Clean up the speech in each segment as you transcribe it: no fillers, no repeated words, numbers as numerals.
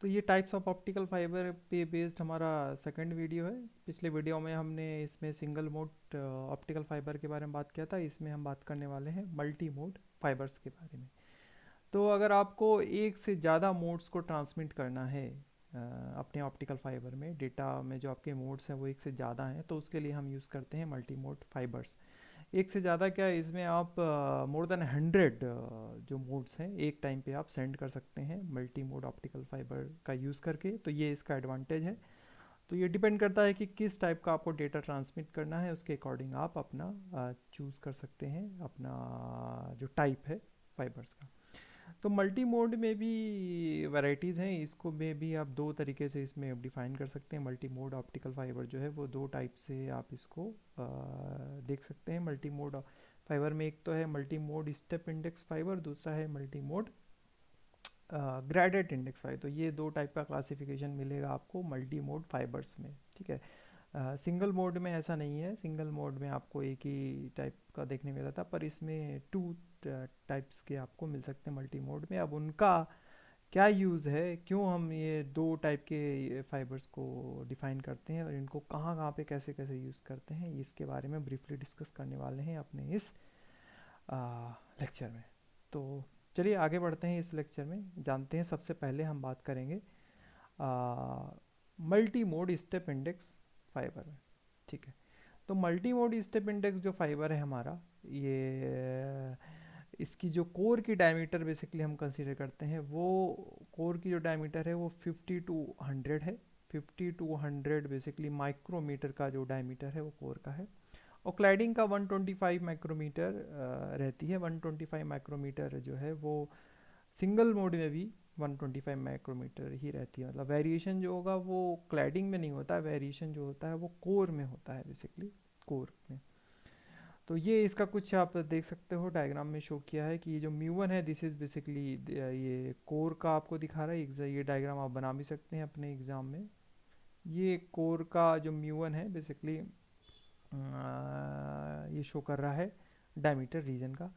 तो ये types of optical fibre पे बेस्ड हमारा सेकंड वीडियो है। पिछले वीडियो में हमने इसमें सिंगल मोड ऑप्टिकल फाइबर के बारे में बात किया था, इसमें हम बात करने वाले हैं मल्टी मोड फाइबर्स के बारे में। तो अगर आपको एक से ज़्यादा मोड्स को ट्रांसमिट करना है अपने ऑप्टिकल फाइबर में, डेटा में जो आपके मोड्स हैं वो एक से ज़्यादा हैं, तो उसके लिए हम यूज़ करते हैं मल्टी मोड फाइबर्स। एक से ज़्यादा क्या है, इसमें आप मोर देन 100 जो मोड्स हैं एक टाइम पे आप सेंड कर सकते हैं मल्टी मोड ऑप्टिकल फाइबर का यूज़ करके। तो ये इसका एडवांटेज है। तो ये डिपेंड करता है कि किस टाइप का आपको डेटा ट्रांसमिट करना है, उसके अकॉर्डिंग आप अपना चूज़ कर सकते हैं अपना जो टाइप है फाइबर्स का। तो मल्टी मोड में भी वैरायटीज़ हैं, इसको में भी आप दो तरीके से इसमें डिफाइन कर सकते हैं। मल्टी मोड ऑप्टिकल फाइबर जो है वो दो टाइप से आप इसको देख सकते हैं। मल्टी मोड फाइबर में एक तो है multi mode step index fibre, दूसरा है multi mode graded index fibre. तो ये दो टाइप का क्लासिफिकेशन मिलेगा आपको मल्टी मोड फाइबर्स में, ठीक है। सिंगल मोड में ऐसा नहीं है, सिंगल मोड में आपको एक ही टाइप का देखने मिला था, पर इसमें टू टाइप्स के आपको मिल सकते हैं मल्टी मोड में। अब उनका क्या यूज़ है, क्यों हम ये दो टाइप के फाइबर्स को डिफाइन करते हैं और इनको कहाँ कहाँ पे कैसे कैसे यूज़ करते हैं, इसके बारे में ब्रीफली डिस्कस करने वाले हैं अपने इस लेक्चर में। तो चलिए आगे बढ़ते हैं इस लेक्चर में, जानते हैं। सबसे पहले हम बात करेंगे multi mode step index fibre में, ठीक है। तो मल्टी मोड स्टेप इंडेक्स जो फाइबर है हमारा, ये इसकी जो कोर की डायमीटर बेसिकली हम कंसीडर करते हैं, वो कोर की जो डायमीटर है वो 50 टू 100 है। 50 टू 100 बेसिकली माइक्रोमीटर का जो डायमीटर है वो कोर का है। और क्लैडिंग का 125 माइक्रोमीटर रहती है। 125 माइक्रोमीटर जो है वो सिंगल मोड में भी 125 माइक्रोमीटर ही रहती है। मतलब वेरिएशन जो होगा वो क्लैडिंग में नहीं होता है, वेरिएशन जो होता है वो कोर में होता है, बेसिकली कोर में। तो ये इसका कुछ आप देख सकते हो डायग्राम में शो किया है कि ये जो म्यू वन है दिस इज़ बेसिकली ये कोर का आपको दिखा रहा है। ये डायग्राम आप बना भी सकते हैं अपने एग्ज़ाम में। ये कोर का जो म्यू वन है बेसिकली ये शो कर रहा है डायमीटर रीजन का।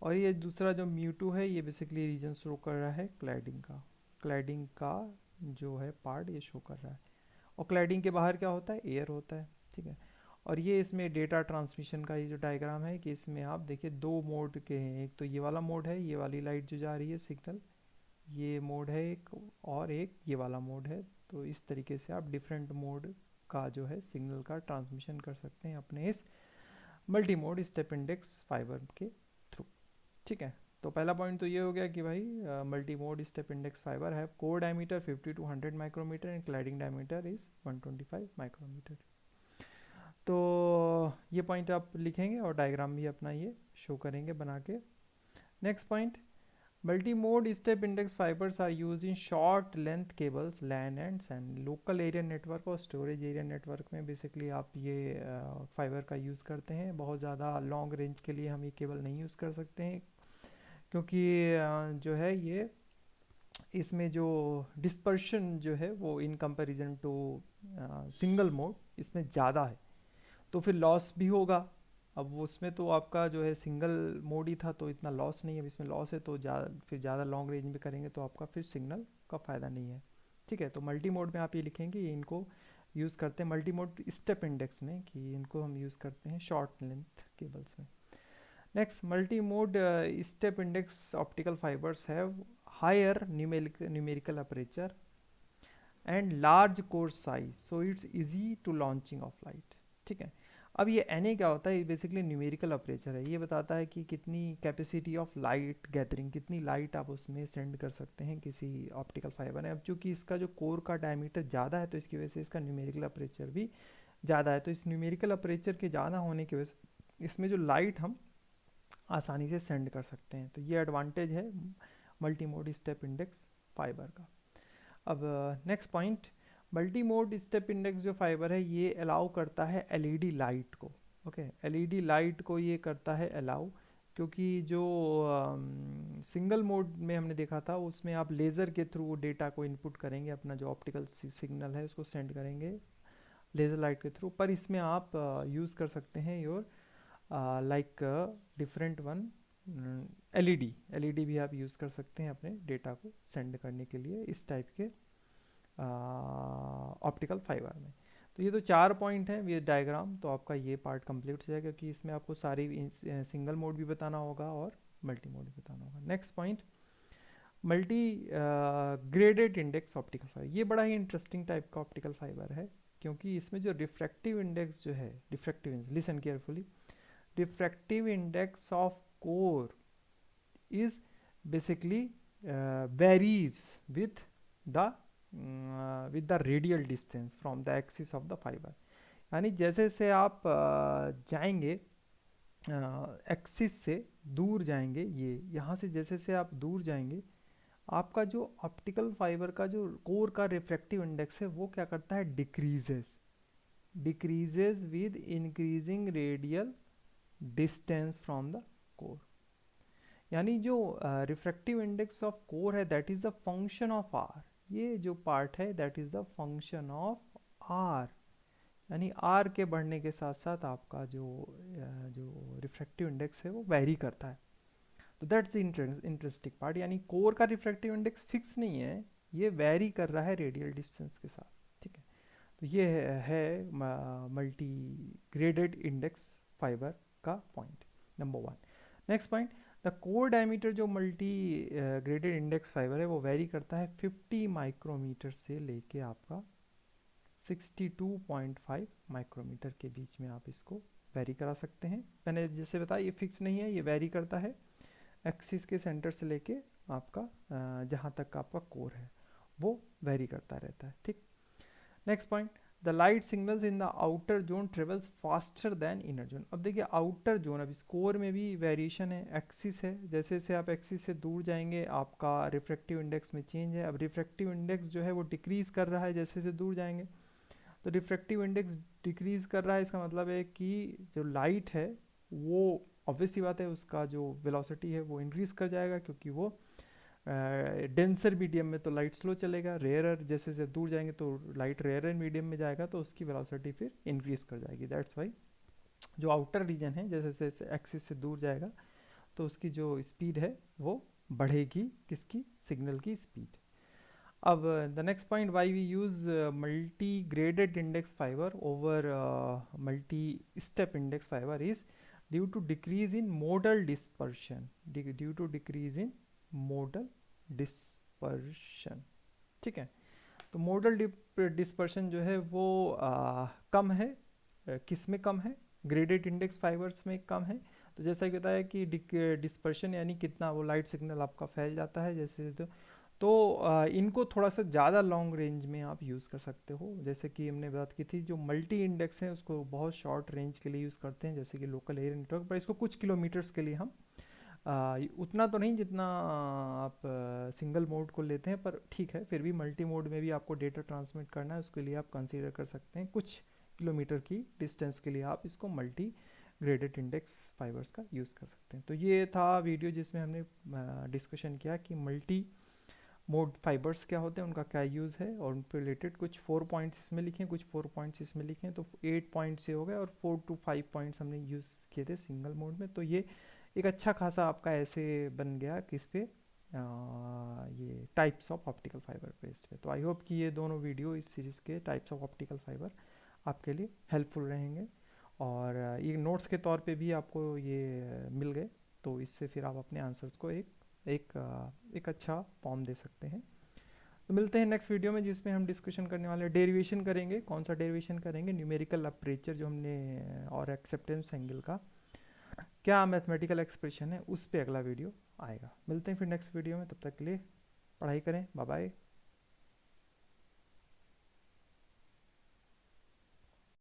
और ये दूसरा जो म्यू टू है ये बेसिकली रीजन शो कर रहा है क्लैडिंग का। क्लैडिंग का जो है पार्ट ये शो कर रहा है। और क्लैडिंग के बाहर क्या होता है, एयर होता है, ठीक है। और ये इसमें डेटा ट्रांसमिशन का ये जो डायग्राम है कि इसमें आप देखिए दो मोड के हैं। एक तो ये वाला मोड है, ये वाली लाइट जो जा रही है सिग्नल, ये मोड है एक, और एक ये वाला मोड है। तो इस तरीके से आप डिफरेंट मोड का जो है सिग्नल का ट्रांसमिशन कर सकते हैं अपने इस multi mode step index fibre के थ्रू, ठीक है। तो पहला पॉइंट तो ये हो गया कि भाई multi mode step index fiber है core diameter 50 to 100 micrometer and cladding diameter is 125 micrometer. तो ये पॉइंट आप लिखेंगे और डायग्राम भी अपना ये शो करेंगे बना के। Next point, multi mode step index fibers are use in short length cables, LAN and SAN, local area network और स्टोरेज एरिया नेटवर्क में बेसिकली आप ये फाइबर का यूज़ करते हैं। बहुत ज़्यादा लॉन्ग रेंज के लिए हम ये केबल नहीं यूज़ कर सकते हैं, क्योंकि जो है ये इसमें जो डिस्पर्शन जो है वो in comparison to single mode इसमें ज़्यादा है, तो फिर लॉस भी होगा। अब वो उसमें तो आपका जो है सिंगल मोड ही था तो इतना लॉस नहीं है, अब इसमें लॉस है तो फिर ज़्यादा लॉन्ग रेंज में करेंगे तो आपका फिर सिग्नल का फ़ायदा नहीं है, ठीक है। तो मल्टी मोड में आप ये लिखेंगे, ये इनको यूज़ करते हैं मल्टी मोड स्टेप इंडेक्स में, कि इनको हम यूज़ करते हैं शॉर्ट लेंथ केबल्स में। Next, multi mode step index optical fibers have higher numerical aperture and large core size, so it's easy to launching of light, ठीक है। अब ये एन क्या होता है, ये बेसिकली न्यूमेरिकल अपर्चर है। ये बताता है कि कितनी कैपेसिटी ऑफ लाइट गैदरिंग, कितनी लाइट आप उसमें सेंड कर सकते हैं किसी ऑप्टिकल फाइबर में। अब चूंकि इसका जो कोर का डायमीटर ज़्यादा है तो इसकी वजह से इसका न्यूमेरिकल अपर्चर भी ज़्यादा है। तो इस न्यूमेरिकल अपर्चर के ज़्यादा होने की वजह से इसमें जो लाइट हम आसानी से सेंड कर सकते हैं। तो ये एडवांटेज है multi mode step index fibre का। अब next point, multi mode step index जो फाइबर है ये अलाउ करता है एलईडी लाइट को, ओके। एलईडी लाइट को ये करता है अलाउ, क्योंकि जो सिंगल मोड में हमने देखा था उसमें आप लेज़र के थ्रू डेटा को इनपुट करेंगे, अपना जो ऑप्टिकल सिग्नल है उसको सेंड करेंगे लेज़र लाइट के थ्रू। पर इसमें आप यूज़ कर सकते हैं your like different one LED भी आप यूज़ कर सकते हैं अपने डेटा को सेंड करने के लिए, इस टाइप के ऑप्टिकल फाइबर में। तो ये तो 4 पॉइंट हैं ये डायग्राम, तो आपका ये पार्ट कंप्लीट हो जाएगा, क्योंकि इसमें आपको सारी सिंगल मोड भी बताना होगा और मल्टी मोड भी बताना होगा। Next point, multi graded index optical fibre. ये बड़ा ही इंटरेस्टिंग टाइप का ऑप्टिकल फाइबर है, क्योंकि इसमें जो रिफ्रैक्टिव इंडेक्स जो है, refractive, listen carefully, refractive index of core is basically varies with the radial distance from the axis of the fiber। यानी जैसे जैसे आप जाएंगे एक्सिस से दूर जाएंगे, ये यहाँ से जैसे जैसे आप दूर जाएंगे, आपका जो ऑप्टिकल फाइबर का जो कोर का रिफ्रैक्टिव इंडेक्स है वो क्या करता है, decreases with increasing radial distance from the core. यानी जो रिफ्रैक्टिव इंडेक्स ऑफ कोर है that is the function of R, ये जो पार्ट है that is the function of R. यानी आर के बढ़ने के साथ साथ आपका जो रिफ्रैक्टिव इंडेक्स है वो वेरी करता है। तो दैट्स इंटरेस्टिंग पार्ट, यानी कोर का रिफ्रैक्टिव इंडेक्स फिक्स नहीं है, ये वेरी कर रहा है रेडियल डिस्टेंस के साथ। ठीक है, तो ये है मल्टी ग्रेडेड इंडेक्स फाइबर का point number 1। Next point, the core diameter जो मल्टी ग्रेडेड इंडेक्स फाइबर है वो वेरी करता है 50 माइक्रोमीटर से लेके आपका 62.5 माइक्रोमीटर के बीच में आप इसको वेरी करा सकते हैं। मैंने जैसे बताया ये फिक्स नहीं है, ये वेरी करता है एक्सिस के सेंटर से लेके आपका जहाँ तक का आपका कोर है वो वेरी करता रहता है। ठीक, next point, the light signals in the outer zone travels faster than inner zone. अब देखिए आउटर जोन, अब स्कोर में भी वेरिएशन है, एक्सिस है, जैसे जैसे आप एक्सिस से दूर जाएंगे आपका रिफ्रैक्टिव इंडेक्स में चेंज है। अब रिफ्रैक्टिव इंडेक्स जो है वो डिक्रीज कर रहा है जैसे जैसे दूर जाएंगे, तो रिफ्रैक्टिव इंडेक्स डिक्रीज कर रहा है, इसका मतलब है कि जो लाइट है वो ऑब्वियस सी बात है उसका जो वेलोसिटी है वो इंक्रीज कर जाएगा, क्योंकि वो डेंसर मीडियम में तो लाइट स्लो चलेगा, रेयरर जैसे जैसे दूर जाएंगे तो लाइट रेयरर मीडियम में जाएगा, तो उसकी वेलोसिटी फिर इंक्रीज कर जाएगी। दैट्स वाई जो आउटर रीजन है जैसे जैसे एक्सिस से दूर जाएगा तो उसकी जो स्पीड है वो बढ़ेगी, किसकी, सिग्नल की स्पीड। अब the next point, why we use multi graded index fiber over multi step index fiber is due to decrease in modal dispersion, due to decrease in modal dispersion. ठीक है, तो model dispersion जो है वो कम है, किस में कम है, ग्रेडेड इंडेक्स फाइबर्स में कम है। तो जैसा कि बताया कि डिस्पर्शन यानी कितना वो लाइट सिग्नल आपका फैल जाता है जैसे, तो इनको थोड़ा सा ज़्यादा लॉन्ग रेंज में आप यूज़ कर सकते हो। जैसे कि हमने बात की थी जो मल्टी इंडेक्स है उसको बहुत शॉर्ट रेंज के लिए यूज़ करते हैं, जैसे कि लोकल एयर नेटवर्क, पर इसको कुछ किलोमीटर्स के लिए हम उतना तो नहीं जितना आप सिंगल मोड को लेते हैं, पर ठीक है, फिर भी मल्टी मोड में भी आपको डेटा ट्रांसमिट करना है, उसके लिए आप कंसीडर कर सकते हैं कुछ किलोमीटर की डिस्टेंस के लिए आप इसको मल्टी ग्रेडेड इंडेक्स फाइबर्स का यूज़ कर सकते हैं। तो ये था वीडियो जिसमें हमने डिस्कशन किया कि मल्टी मोड फाइबर्स क्या होते हैं, उनका क्या यूज़ है, और उन पर रिलेटेड कुछ 4 पॉइंट्स इसमें लिखे हैं, कुछ 4 पॉइंट्स इसमें लिखे हैं, तो 8 पॉइंट्स से हो गए, और 4 to 5 पॉइंट्स हमने यूज़ किए थे सिंगल मोड में। तो ये एक अच्छा खासा आपका ऐसे बन गया किस पे, ये types of optical fibre based पे। तो आई होप कि ये दोनों वीडियो इस सीरीज़ के टाइप्स ऑफ ऑप्टिकल फाइबर आपके लिए हेल्पफुल रहेंगे, और ये नोट्स के तौर पे भी आपको ये मिल गए, तो इससे फिर आप अपने आंसर्स को एक अच्छा फॉर्म दे सकते हैं। तो मिलते हैं नेक्स्ट वीडियो में जिसमें हम डिस्कशन करने वाले डेरिवेशन करेंगे। कौन सा डेरिवेशन करेंगे, न्यूमेरिकल अपर्चर जो हमने, और एक्सेप्टेंस एंगल का क्या मैथमेटिकल एक्सप्रेशन है, उस पे अगला वीडियो आएगा। मिलते हैं फिर नेक्स्ट वीडियो में, तब तक के लिए पढ़ाई करें, बाय बाय।